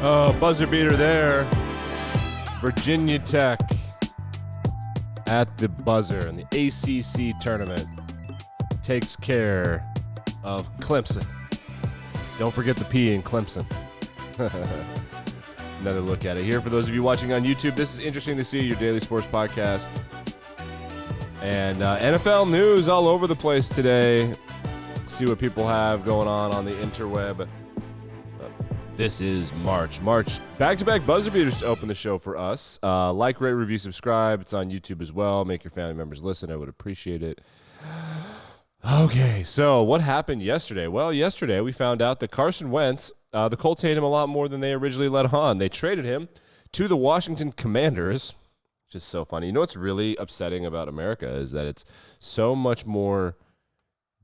Oh, buzzer beater there. Virginia Tech at the buzzer in the ACC tournament takes care of Clemson. Don't forget the P in Clemson. Another look at it here. For those of you watching on YouTube, this is Interesting to See, your daily sports podcast. And NFL news all over the place today. See what people have going on the interweb. This is March. Back-to-back buzzer beaters to open the show for us. Like, rate, review, subscribe. It's on YouTube as well. Make your family members listen. I would appreciate it. Okay, so what happened yesterday? Well, yesterday we found out that Carson Wentz, the Colts hate him a lot more than they originally let on. They traded him to the Washington Commanders, which is so funny. You know what's really upsetting about America is that it's so much more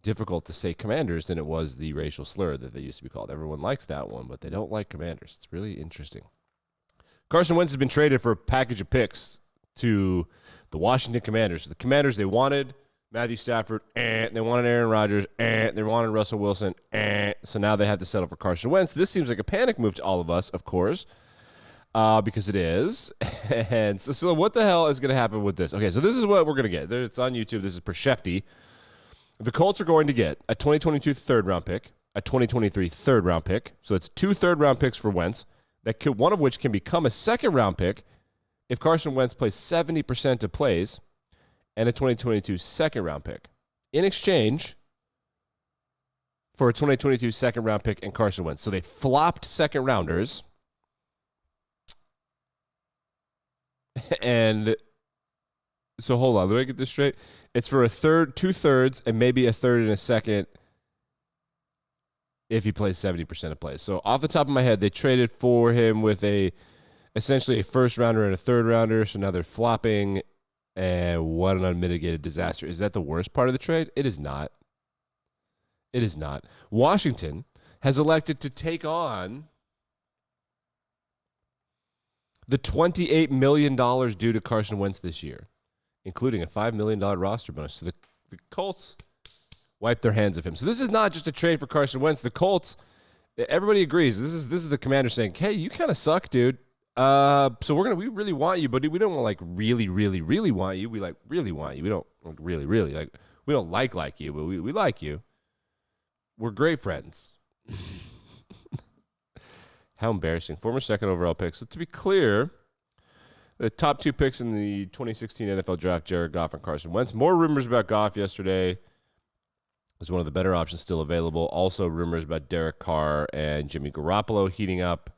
difficult to say Commanders than it was the racial slur that they used to be called. Everyone likes that one, but they don't like Commanders. It's really interesting. Carson Wentz has been traded for a package of picks to the Washington Commanders. The Commanders, they wanted Matthew Stafford, they wanted Aaron Rodgers, they wanted Russell Wilson, so now they have to settle for Carson Wentz. This seems like a panic move to all of us, of course, because it is. And so what the hell is going to happen with this? Okay, so this is what we're going to get. It's on YouTube. This is per Shefty. The Colts are going to get a 2022 third-round pick, a 2023 third-round pick. So it's 2 third-round picks for Wentz, one of which can become a second-round pick if Carson Wentz plays 70% of plays, and a 2022 second-round pick in exchange for a 2022 second-round pick and Carson Wentz. So they flopped second-rounders, and so hold on, let me get this straight. It's for a third, 2/3, and maybe a third and a second if he plays 70% of plays. So off the top of my head, they traded for him with essentially a first-rounder and a third-rounder, so now they're flopping. And what an unmitigated disaster. Is that the worst part of the trade? It is not. It is not. Washington has elected to take on the $28 million due to Carson Wentz this year, including a $5 million roster bonus. So the Colts wiped their hands of him. So this is not just a trade for Carson Wentz. The Colts, everybody agrees. This is the commander saying, hey, you kind of suck, dude. So we really want you, but we don't really, really, really want you. We really want you. We don't really, really we don't like you, but we like you. We're great friends. How embarrassing. Former second overall pick. So to be clear, the top 2 picks in the 2016 NFL draft, Jared Goff and Carson Wentz. More rumors about Goff yesterday. Is one of the better options still available. Also rumors about Derek Carr and Jimmy Garoppolo heating up.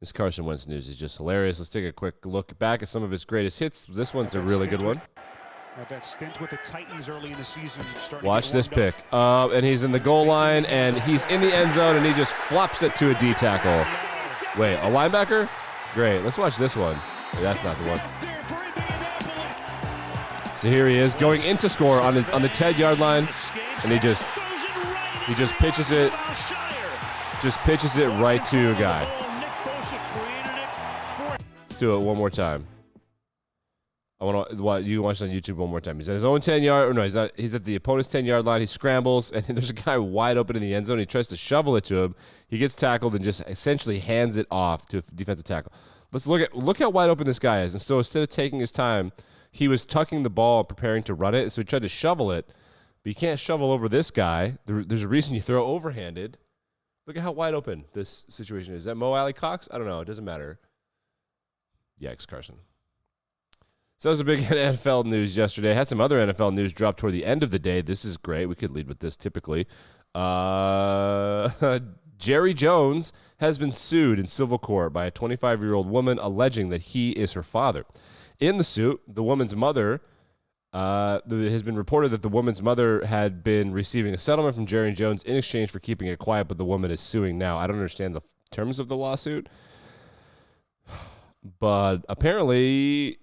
This Carson Wentz news is just hilarious. Let's take a quick look back at some of his greatest hits. This one's a really good one. That stint with the Titans early in the season. Watch this pick. And he's in the goal line, and he's in the end zone, and he just flops it to a D tackle. Wait, a linebacker? Great. Let's watch this one. That's not the one. So here he is going in to score on the 10-yard line, and he just pitches it. Just pitches it right to a guy. Let's do it one more time. You can watch it on YouTube one more time. He's at his own 10-yard, or no, he's at the opponent's 10-yard line. He scrambles, and there's a guy wide open in the end zone. He tries to shovel it to him. He gets tackled and just essentially hands it off to a defensive tackle. Let's look how wide open this guy is. And so instead of taking his time, he was tucking the ball, preparing to run it. So he tried to shovel it, but you can't shovel over this guy. There's a reason you throw overhanded. Look at how wide open this situation is. Is that Mo Alley Cox? I don't know. It doesn't matter. Yikes, Carson. So that was a big NFL news yesterday. I had some other NFL news drop toward the end of the day. This is great. We could lead with this typically. Jerry Jones has been sued in civil court by a 25-year-old woman alleging that he is her father. In the suit, the woman's mother it has been reported that the woman's mother had been receiving a settlement from Jerry Jones in exchange for keeping it quiet, but the woman is suing now. I don't understand the terms of the lawsuit, but apparently,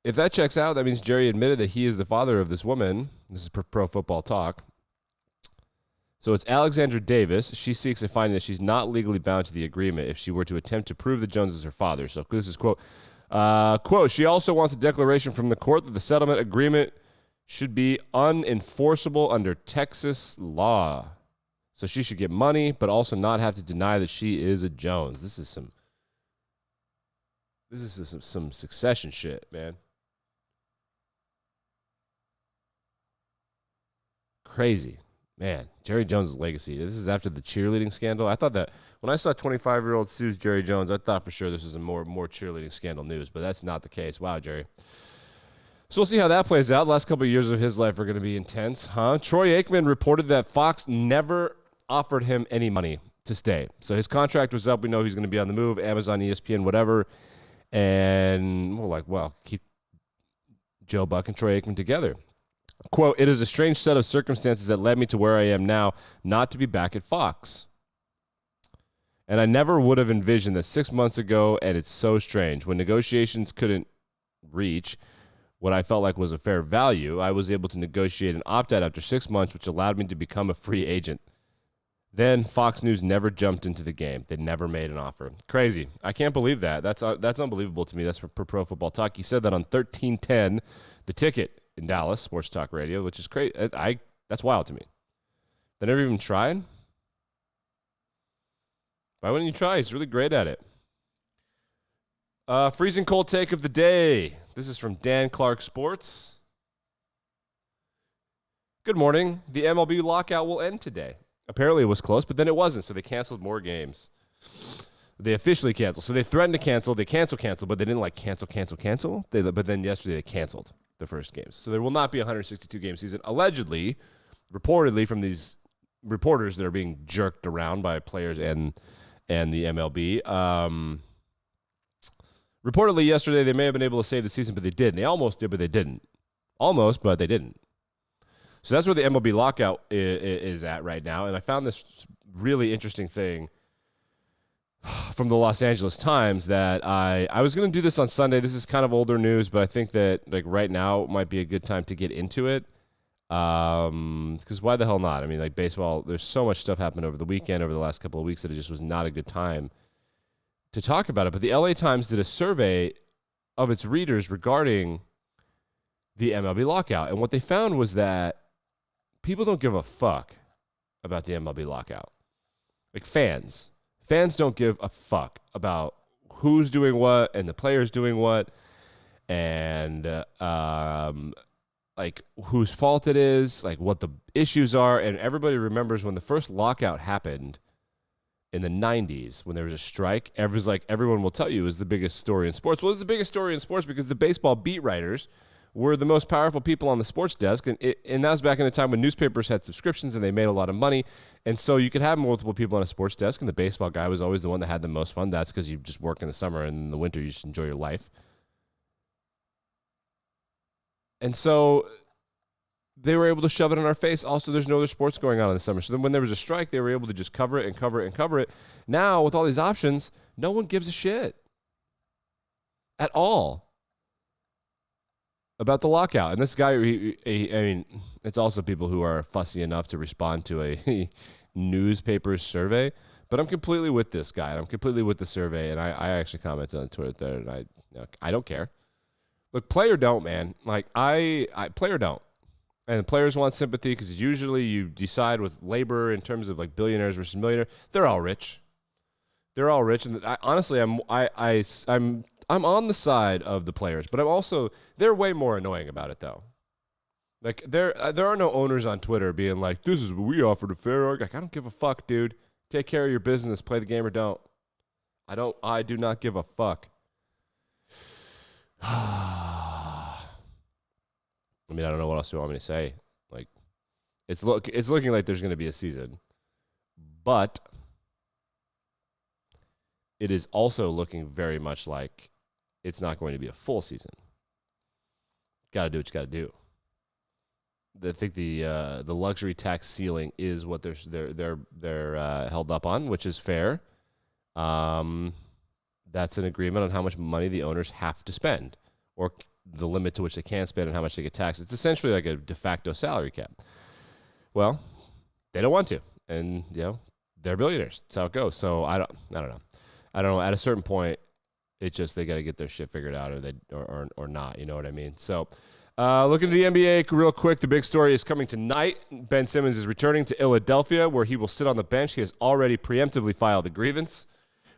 if that checks out, that means Jerry admitted that he is the father of this woman. This is Pro Football Talk. So it's Alexandra Davis. She seeks a finding that she's not legally bound to the agreement if she were to attempt to prove that Jones is her father. So this is, quote, she also wants a declaration from the court that the settlement agreement should be unenforceable under Texas law. So she should get money, but also not have to deny that she is a Jones. This is some This is some Succession shit, man. Crazy. Man, Jerry Jones' legacy. This is after the cheerleading scandal. I thought that when I saw 25-year-old sues Jerry Jones, I thought for sure this was a more cheerleading scandal news, but that's not the case. Wow, Jerry. So we'll see how that plays out. The last couple of years of his life are going to be intense, huh? Troy Aikman reported that Fox never offered him any money to stay. So his contract was up. We know he's going to be on the move, Amazon, ESPN, whatever. And we're like, well, keep Joe Buck and Troy Aikman together. Quote, it is a strange set of circumstances that led me to where I am now, not to be back at Fox. And I never would have envisioned that 6 months ago, and it's so strange. When negotiations couldn't reach what I felt like was a fair value, I was able to negotiate an opt-out after 6 months, which allowed me to become a free agent. Then Fox News never jumped into the game. They never made an offer. Crazy. I can't believe that. That's unbelievable to me. That's for Pro Football Talk. He said that on 1310, The Ticket in Dallas, Sports Talk Radio, which is crazy. That's wild to me. They never even tried? Why wouldn't you try? He's really great at it. Freezing cold take of the day. This is from Dan Clark Sports. Good morning. The MLB lockout will end today. Apparently it was close, but then it wasn't, so they canceled more games. They officially canceled. So they threatened to cancel. They cancel, but they didn't cancel. But then yesterday they canceled the first games. So there will not be a 162-game season. Allegedly, reportedly from these reporters that are being jerked around by players and the MLB. Reportedly yesterday they may have been able to save the season, but they didn't. They almost did, but they didn't. Almost, but they didn't. So that's where the MLB lockout is at right now. And I found this really interesting thing from the Los Angeles Times that I was going to do this on Sunday. This is kind of older news, but I think that like right now might be a good time to get into it. Because why the hell not? I mean, like baseball, there's so much stuff happened over the weekend, over the last couple of weeks, that it just was not a good time to talk about it. But the LA Times did a survey of its readers regarding the MLB lockout. And what they found was that people don't give a fuck about the MLB lockout. Like fans. Fans don't give a fuck about who's doing what and the players doing what and like whose fault it is, like what the issues are. And everybody remembers when the first lockout happened in the 90s when there was a strike. Everyone will tell you it was the biggest story in sports. Well, it was the biggest story in sports because the baseball beat writers were the most powerful people on the sports desk, and that was back in a time when newspapers had subscriptions and they made a lot of money, and so you could have multiple people on a sports desk, and the baseball guy was always the one that had the most fun. That's because you just work in the summer, and in the winter you just enjoy your life. And so they were able to shove it in our face. Also, there's no other sports going on in the summer. So then when there was a strike, they were able to just cover it and cover it and cover it. Now, with all these options, no one gives a shit at all about the lockout. And this guy, I mean, it's also people who are fussy enough to respond to a newspaper's survey. But I'm completely with this guy. I'm completely with the survey. And I actually commented on Twitter there, and I don't care. Look, play or don't, man. Like, I play or don't. And the players want sympathy because usually you decide with labor in terms of like billionaires versus millionaires. They're all rich. They're all rich. And honestly, I'm on the side of the players, but they're way more annoying about it though. Like there are no owners on Twitter being like, "This is what we offered a fair." Like, I don't give a fuck, dude. Take care of your business. Play the game or don't. I do not give a fuck. I mean, I don't know what else you want me to say. Like, it's looking like there's going to be a season, but it is also looking very much like it's not going to be a full season. Got to do what you got to do. I think the luxury tax ceiling is what they're held up on, which is fair. That's an agreement on how much money the owners have to spend, or the limit to which they can spend and how much they get taxed. It's essentially like a de facto salary cap. Well, they don't want to, and they're billionaires. That's how it goes. So I don't know. At a certain point, it's just they got to get their shit figured out, or not. You know what I mean? So. Looking at the NBA real quick, the big story is coming tonight. Ben Simmons is returning to Philadelphia, where he will sit on the bench. He has already preemptively filed a grievance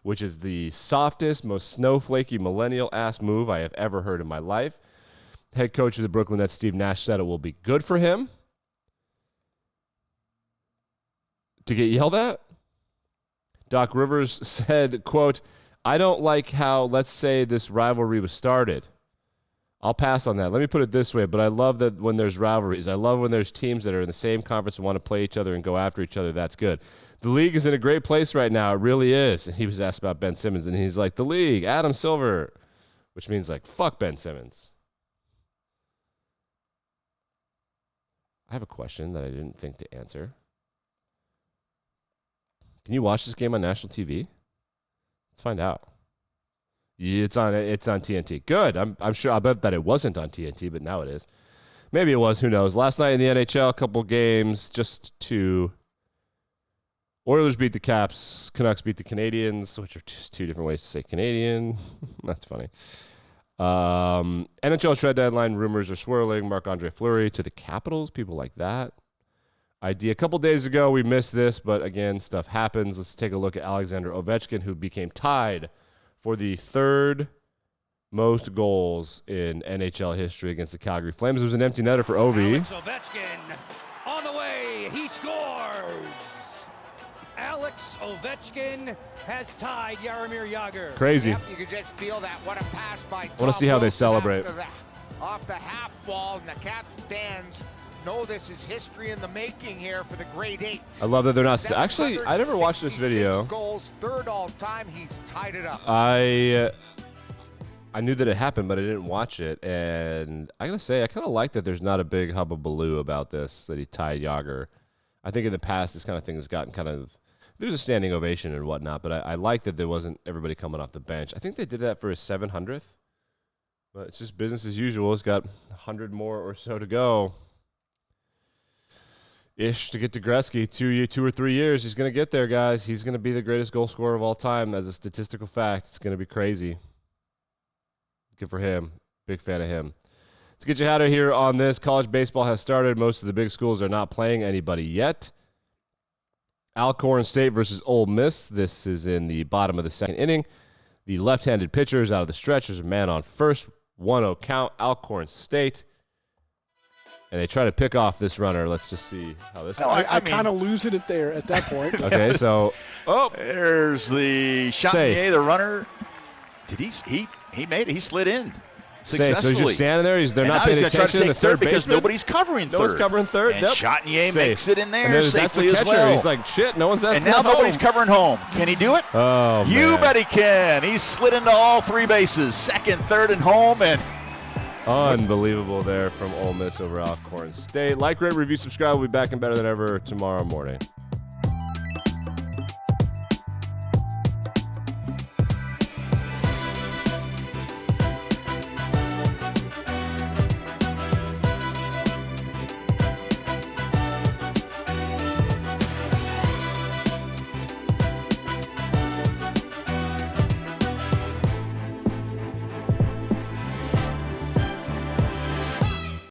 which is the softest, most snowflakey, millennial-ass move I have ever heard in my life. Head coach of the Brooklyn Nets, Steve Nash, said it will be good for him to get yelled at. Doc Rivers said, quote, I don't like how, let's say, this rivalry was started. I'll pass on that. Let me put it this way, but I love that when there's rivalries. I love when there's teams that are in the same conference and want to play each other and go after each other. That's good. The league is in a great place right now. It really is. And he was asked about Ben Simmons, and he's like, the league, Adam Silver, which means like, fuck Ben Simmons. I have a question that I didn't think to answer. Can you watch this game on national TV? Let's find out. It's on TNT. Good. I'm sure. I bet that it wasn't on TNT, but now it is. Maybe it was. Who knows? Last night in the NHL, a couple games, just two. Oilers beat the Caps. Canucks beat the Canadians, which are just two different ways to say Canadian. That's funny. NHL trade deadline rumors are swirling. Marc-Andre Fleury to the Capitals. People like that idea. A couple days ago, we missed this, but again, stuff happens. Let's take a look at Alexander Ovechkin, who became tied for the third most goals in NHL history against the Calgary Flames. It was an empty netter for Ovie. Alex Ovechkin on the way. He scores. Alex Ovechkin has tied Jaromir Jagr. Crazy. Yep, you can just feel that. What a pass by Tom I want to see how they Wilson celebrate. off the half wall, and the Caps fans know this is history in the making here for the grade 8. I love that they're not. Actually, I never watched this video. Goals, third all time. He's tied it up. I knew that it happened, but I didn't watch it. And I gotta say, I kind of like that there's not a big hubbubaloo about this, that he tied Jagr. I think in the past, this kind of thing has gotten kind of, there's a standing ovation and whatnot, but I like that there wasn't everybody coming off the bench. I think they did that for his 700th, but it's just business as usual. It's got 100 more or so to go. To get to Gretzky, 2 or 3 years, he's going to get there, guys. He's going to be the greatest goal scorer of all time as a statistical fact. It's going to be crazy. Good for him. Big fan of him. Let's get you out of here on this. College baseball has started. Most of the big schools are not playing anybody yet. Alcorn State versus Ole Miss. This is in the bottom of the second inning. The left-handed pitcher is out of the stretch. There's a man on first. 1-0 count. Alcorn State. And they try to pick off this runner. Let's just see how this goes. I kind of lose it at that point. Okay, so there's the Chantier, the runner. Did he made it? He slid in successfully. So he's just standing there. They're not paying attention. Try to take the third because baseman. nobody's covering third. No one's covering third. And yep. Chantier makes it in there safely the as well. He's like, shit, no one's at And now nobody's covering home. Can he do it? Oh, you man. bet he can. He slid into all three bases, second, third, and home, and unbelievable there from Ole Miss over Alcorn State. Like, rate, review, subscribe. We'll be back and better than ever tomorrow morning.